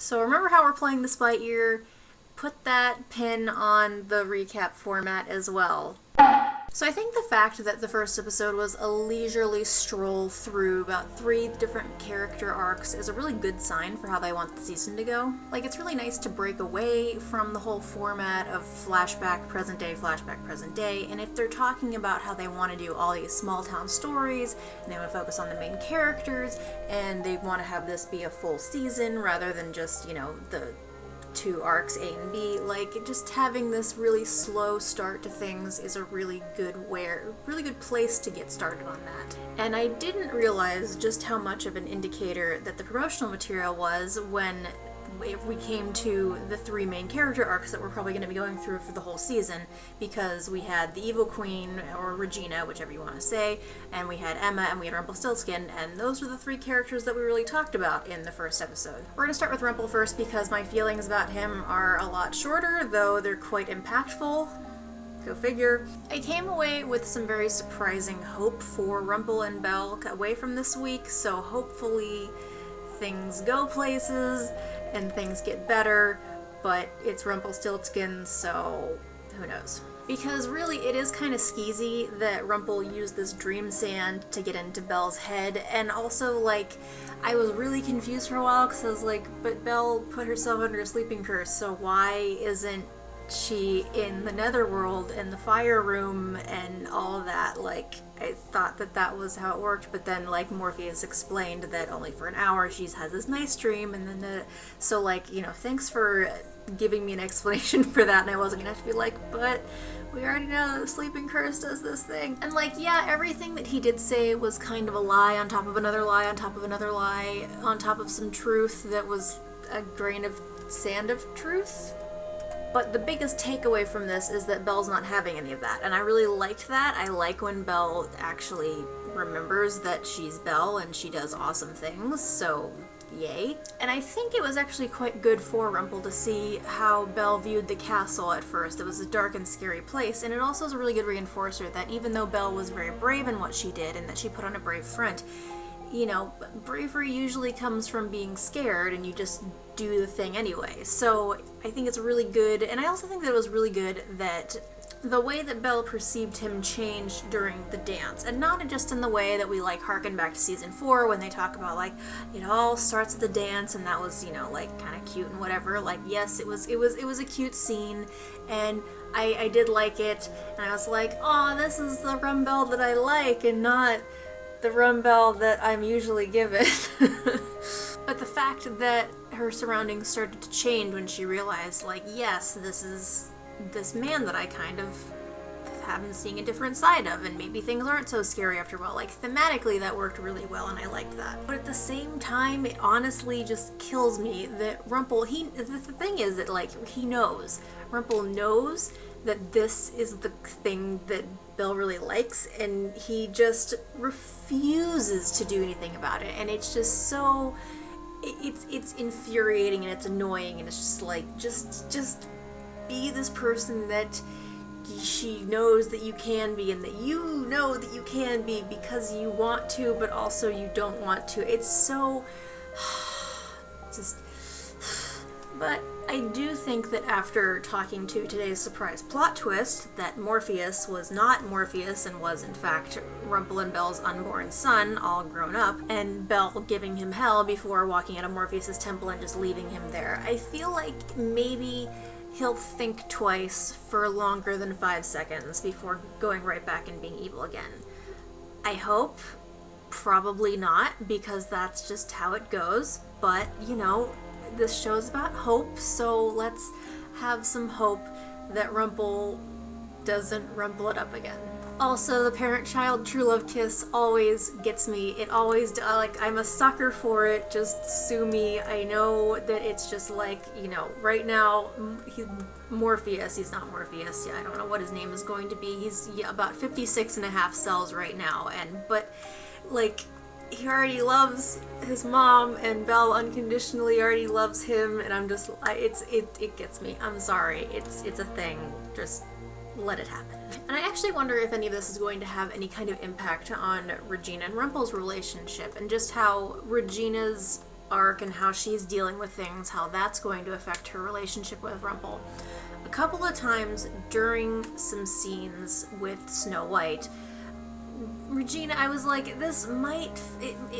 So remember how we're playing this by ear? Put that pin on the recap format as well. So I think the fact that the first episode was a leisurely stroll through about 3 different character arcs is a really good sign for how they want the season to go. Like, it's really nice to break away from the whole format of flashback, present day, and if they're talking about how they want to do all these small town stories, and they want to focus on the main characters, and they want to have this be a full season rather than just, the 2 arcs A and B, like, just having this really slow start to things is a really good place to get started on that. And I didn't realize just how much of an indicator that the promotional material was if we came to the 3 main character arcs that we're probably going to be going through for the whole season, because we had the Evil Queen, or Regina, whichever you want to say, and we had Emma, and we had Rumpelstiltskin, and those were the 3 characters that we really talked about in the first episode. We're going to start with Rumple first because my feelings about him are a lot shorter, though they're quite impactful. Go figure. I came away with some very surprising hope for Rumple and Belle away from this week, so hopefully things go places and things get better, but it's Rumpelstiltskin, so who knows. Because really, it is kind of skeezy that Rumple used this dream sand to get into Belle's head, and also, like, I was really confused for a while because I was like, but Belle put herself under a sleeping curse, so why isn't she in the netherworld and the fire room and all of that? Like, I thought that was how it worked, but then, like, Morpheus explained that only for an hour she has this nice dream, and then so, like, thanks for giving me an explanation for that, and I wasn't gonna have to be like, but we already know that the sleeping curse does this thing. And, like, yeah, everything that he did say was kind of a lie on top of another lie on top of another lie on top of some truth that was a grain of sand of truth. But the biggest takeaway from this is that Belle's not having any of that, and I really liked that. I like when Belle actually remembers that she's Belle and she does awesome things, so yay. And I think it was actually quite good for Rumple to see how Belle viewed the castle at first. It was a dark and scary place, and it also is a really good reinforcer that even though Belle was very brave in what she did and that she put on a brave front, bravery usually comes from being scared and you just do the thing anyway. So I think it's really good, and I also think that it was really good that the way that Belle perceived him changed during the dance, and not just in the way that we, like, harken back to season 4 when they talk about, like, it all starts at the dance and that was, like, kind of cute and whatever. Like, yes, it was a cute scene, and I did like it, and I was like, oh, this is the Rumbelle that I like and not the Rumbelle that I'm usually given. But the fact that her surroundings started to change when she realized, like, yes, this is this man that I kind of have been seeing a different side of, and maybe things aren't so scary after a while. Like, thematically, that worked really well, and I liked that. But at the same time, it honestly just kills me that Rumple, the thing is that, like, Rumple knows that this is the thing that Belle really likes, and he just refuses to do anything about it, and it's just so, it's infuriating and it's annoying, and it's just like, just be this person that she knows that you can be, and that you know that you can be because you want to, but also you don't want to. It's so just. But I do think that after talking to today's surprise plot twist, that Morpheus was not Morpheus and was in fact Rumple and Belle's unborn son, all grown up, and Belle giving him hell before walking out of Morpheus's temple and just leaving him there, I feel like maybe he'll think twice for longer than 5 seconds before going right back and being evil again. I hope. Probably not, because that's just how it goes, but, this show's about hope, so let's have some hope that Rumple doesn't rumple it up again. Also, the parent-child true love kiss always gets me. It always, I'm a sucker for it. Just sue me. I know that it's just like, right now, Morpheus, he's not Morpheus. I don't know what his name is going to be. He's about 56 and a half cells right now, but, like, he already loves his mom, and Belle unconditionally already loves him, and I'm just, it gets me. I'm sorry. It's a thing. Just let it happen. And I actually wonder if any of this is going to have any kind of impact on Regina and Rumple's relationship, and just how Regina's arc and how she's dealing with things, how that's going to affect her relationship with Rumple. A couple of times during some scenes with Snow White, Regina, I was like, it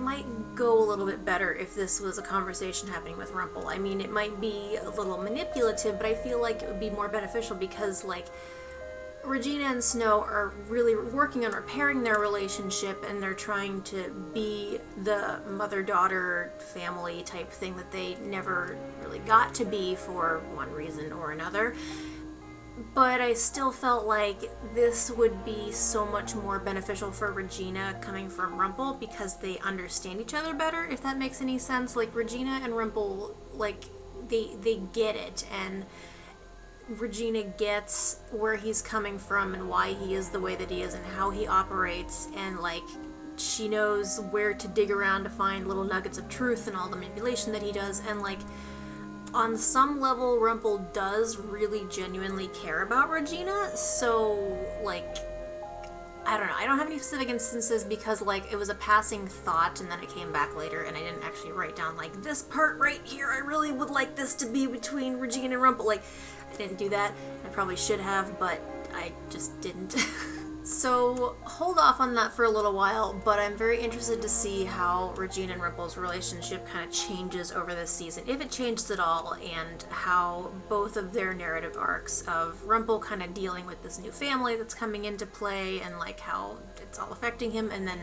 might go a little bit better if this was a conversation happening with Rumple. I mean, it might be a little manipulative, but I feel like it would be more beneficial because, like, Regina and Snow are really working on repairing their relationship, and they're trying to be the mother-daughter family type thing that they never really got to be for one reason or another. But I still felt like this would be so much more beneficial for Regina coming from Rumple because they understand each other better, if that makes any sense. Like, Regina and Rumple, like, they get it, and Regina gets where he's coming from and why he is the way that he is and how he operates, and, like, she knows where to dig around to find little nuggets of truth and all the manipulation that he does, and, like, on some level, Rumple does really genuinely care about Regina, so, like, I don't know. I don't have any specific instances because, like, it was a passing thought and then it came back later and I didn't actually write down, like, this part right here, I really would like this to be between Regina and Rumple. Like, I didn't do that. I probably should have, but I just didn't. So, hold off on that for a little while, but I'm very interested to see how Regina and Rumple's relationship kind of changes over this season, if it changes at all, and how both of their narrative arcs of Rumple kind of dealing with this new family that's coming into play, and, like, how it's all affecting him, and then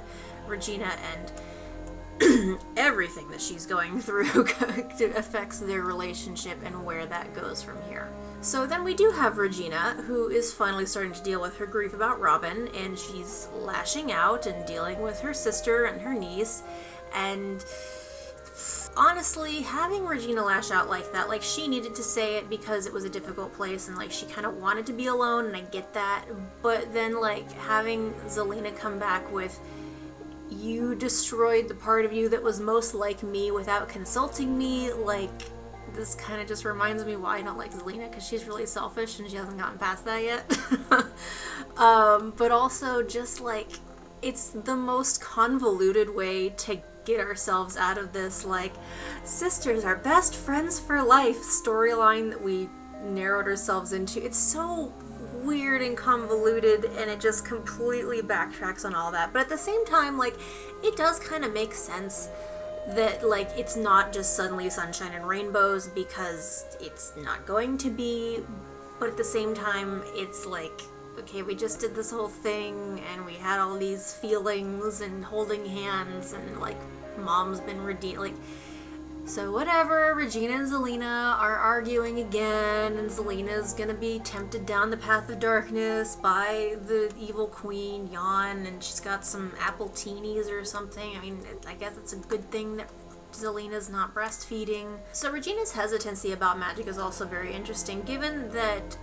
Regina and everything that she's going through affects their relationship and where that goes from here. So then we do have Regina, who is finally starting to deal with her grief about Robin, and she's lashing out and dealing with her sister and her niece, and honestly, having Regina lash out like that, like, she needed to say it because it was a difficult place, and, like, she kind of wanted to be alone, and I get that, but then, like, having Zelena come back with, you destroyed the part of you that was most like me without consulting me, like, this kind of just reminds me why I don't like Zelena, because she's really selfish and she hasn't gotten past that yet. But also just, like, it's the most convoluted way to get ourselves out of this, like, sisters are best friends for life storyline that we narrowed ourselves into. It's so weird and convoluted, and it just completely backtracks on all that. But at the same time, like, it does kind of make sense that, like, it's not just suddenly sunshine and rainbows, because it's not going to be, but at the same time, it's like, okay, we just did this whole thing, and we had all these feelings, and holding hands, and, like, mom's been redeemed, like, so whatever, Regina and Zelena are arguing again, and Zelena's gonna be tempted down the path of darkness by the evil queen, Yawn, and she's got some apple teenies or something. I mean, I guess it's a good thing that Zelena's not breastfeeding. So Regina's hesitancy about magic is also very interesting, given that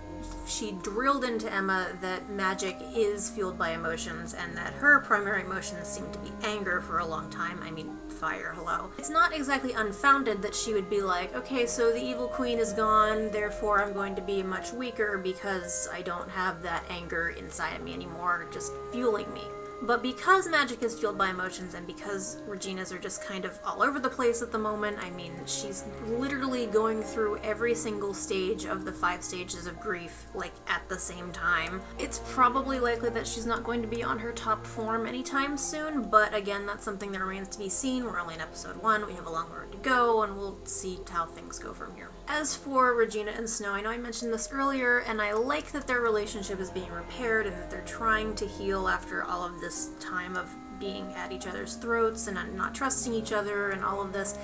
she drilled into Emma that magic is fueled by emotions, and that her primary emotions seem to be anger for a long time. I mean, fire, hello. It's not exactly unfounded that she would be like, okay, so the evil queen is gone, therefore I'm going to be much weaker because I don't have that anger inside of me anymore, just fueling me. But because magic is fueled by emotions, and because Regina's are just kind of all over the place at the moment, I mean, she's literally going through every single stage of the 5 stages of grief, like, at the same time. It's probably likely that she's not going to be on her top form anytime soon, but again, that's something that remains to be seen. We're only in episode 1, we have a long road to go, and we'll see how things go from here. As for Regina and Snow, I know I mentioned this earlier, and I like that their relationship is being repaired and that they're trying to heal after all of this time of being at each other's throats and not trusting each other and all of this.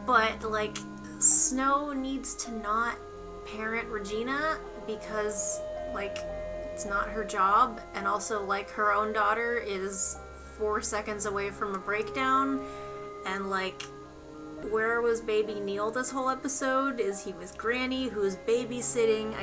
But, like, Snow needs to not parent Regina because, like, it's not her job, and also, like, her own daughter is 4 seconds away from a breakdown, and, like, where was baby Neil this whole episode? Is he with Granny, who's babysitting?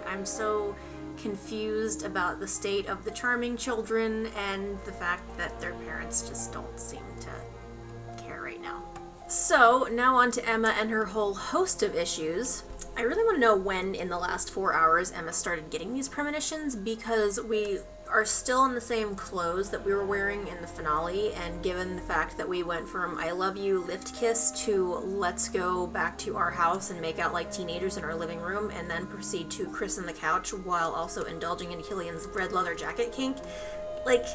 I'm so confused about the state of the charming children and the fact that their parents just don't seem to care right now. So, now on to Emma and her whole host of issues. I really want to know when in the last 4 hours Emma started getting these premonitions, because we are still in the same clothes that we were wearing in the finale, and given the fact that we went from I love you lift kiss to let's go back to our house and make out like teenagers in our living room and then proceed to Chris on the couch while also indulging in Killian's red leather jacket kink, like,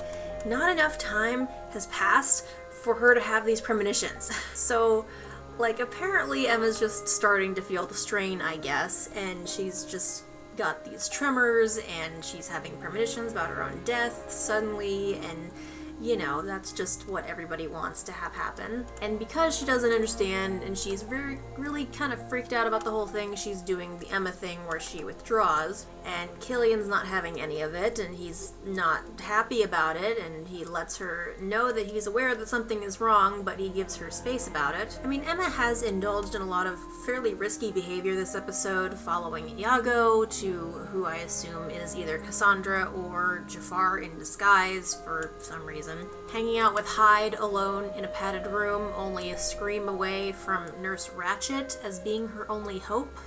not enough time has passed for her to have these premonitions. So, like, apparently Emma's just starting to feel the strain, I guess, and she's just got these tremors, and she's having premonitions about her own death suddenly, and, you know, that's just what everybody wants to have happen. And because she doesn't understand, and she's really kind of freaked out about the whole thing, she's doing the Emma thing where she withdraws, and Killian's not having any of it, and he's not happy about it, and he lets her know that he's aware that something is wrong, but he gives her space about it. I mean, Emma has indulged in a lot of fairly risky behavior this episode, following Iago to who I assume is either Cassandra or Jafar in disguise for some reason. Hanging out with Hyde alone in a padded room, only a scream away from Nurse Ratched as being her only hope.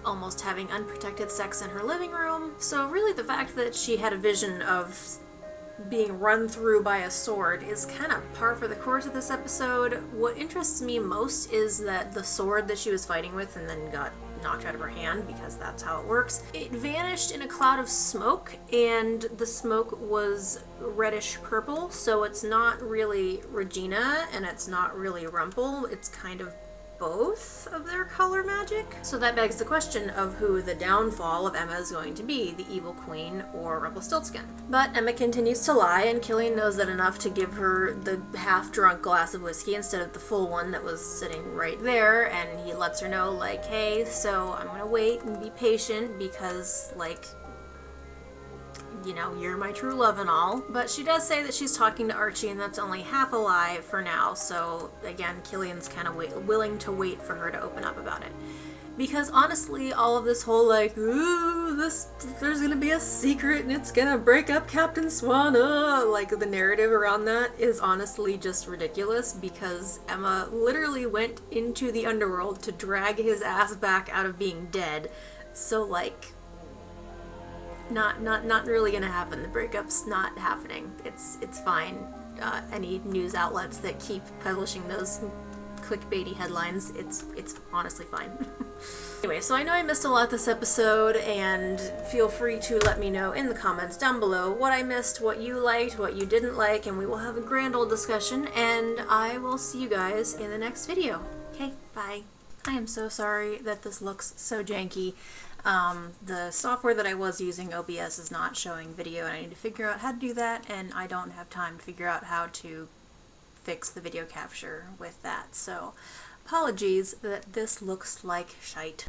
Almost having unprotected sex in her living room. So really the fact that she had a vision of being run through by a sword is kind of par for the course of this episode. What interests me most is that the sword that she was fighting with and then got knocked out of her hand, because that's how it works, it vanished in a cloud of smoke, and the smoke was reddish purple, so it's not really Regina and it's not really Rumple, it's kind of both of their color magic. So that begs the question of who the downfall of Emma is going to be, the evil queen or Rumpelstiltskin. But Emma continues to lie, and Killian knows that enough to give her the half-drunk glass of whiskey instead of the full one that was sitting right there, and he lets her know, like, hey, so I'm gonna wait and be patient because, like, you know, you're my true love and all. But she does say that she's talking to Archie, and that's only half a lie for now, so again, Killian's kind of willing to wait for her to open up about it. Because honestly, all of this whole, like, ooh, there's gonna be a secret and it's gonna break up Captain Swan, like, the narrative around that is honestly just ridiculous, because Emma literally went into the underworld to drag his ass back out of being dead. So, like, not really gonna happen. The breakup's not happening. It's fine. Any news outlets that keep publishing those clickbaity headlines, it's honestly fine. Anyway, so I know I missed a lot this episode, and feel free to let me know in the comments down below what I missed, what you liked, what you didn't like, and we will have a grand old discussion, and I will see you guys in the next video. Okay, bye. I am so sorry that this looks so janky. The software that I was using, OBS, is not showing video, and I need to figure out how to do that, and I don't have time to figure out how to fix the video capture with that. So, apologies that this looks like shite.